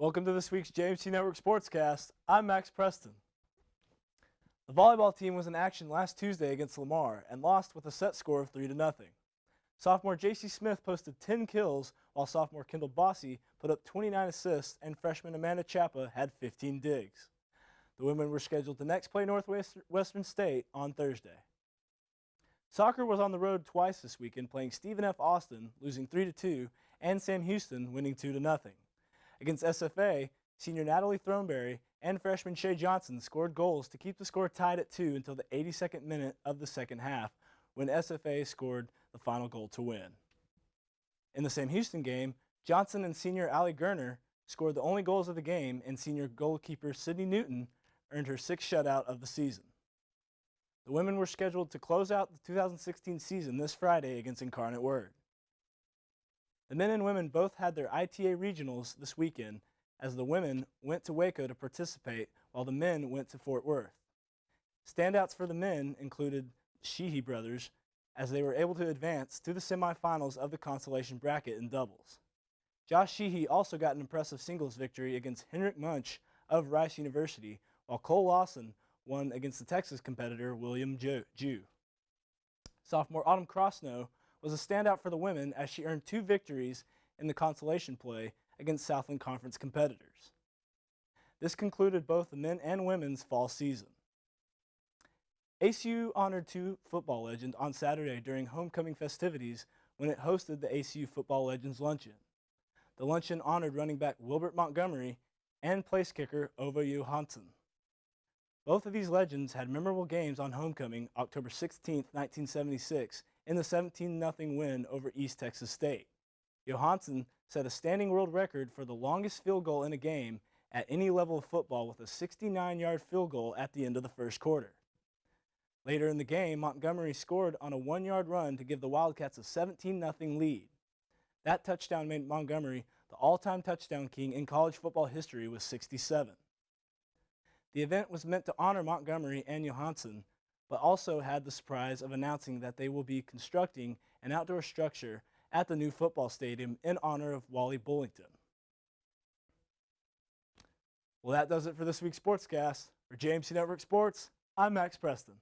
Welcome to this week's JMC Network Sportscast. I'm Max Preston. The volleyball team was in action last Tuesday against Lamar and lost with a set score of 3-0. Sophomore J.C. Smith posted 10 kills, while sophomore Kendall Bossy put up 29 assists, and freshman Amanda Chappa had 15 digs. The women were scheduled to next play Northwestern State on Thursday. Soccer was on the road twice this weekend, playing Stephen F. Austin, losing 3-2, and Sam Houston, winning 2-0. Against SFA, senior Natalie Throneberry and freshman Shay Johnson scored goals to keep the score tied at 2 until the 82nd minute of the second half, when SFA scored the final goal to win. In the Sam Houston game, Johnson and senior Allie Gerner scored the only goals of the game, and senior goalkeeper Sydney Newton earned her 6th shutout of the season. The women were scheduled to close out the 2016 season this Friday against Incarnate Word. The men and women both had their ITA regionals this weekend, as the women went to Waco to participate while the men went to Fort Worth. Standouts for the men included Sheehy brothers, as they were able to advance to the semifinals of the consolation bracket in doubles. Josh Sheehy also got an impressive singles victory against Henrik Munch of Rice University, while Cole Lawson won against the Texas competitor William Jew. Sophomore Autumn Crossnow was a standout for the women, as she earned 2 victories in the consolation play against Southland Conference competitors. This concluded both the men and women's fall season. ACU honored 2 football legends on Saturday during homecoming festivities when it hosted the ACU Football Legends Luncheon. The luncheon honored running back Wilbert Montgomery and place kicker Ova Johansson. Both of these legends had memorable games on homecoming October 16, 1976, in the 17-0 win over East Texas State. Johansson set a standing world record for the longest field goal in a game at any level of football, with a 69-yard field goal at the end of the first quarter. Later in the game, Montgomery scored on a 1-yard run to give the Wildcats a 17-0 lead. That touchdown made Montgomery the all-time touchdown king in college football history with 67. The event was meant to honor Montgomery and Johansson, but also had the surprise of announcing that they will be constructing an outdoor structure at the new football stadium in honor of Wally Bullington. Well, that does it for this week's Sportscast. For JMC Network Sports, I'm Max Preston.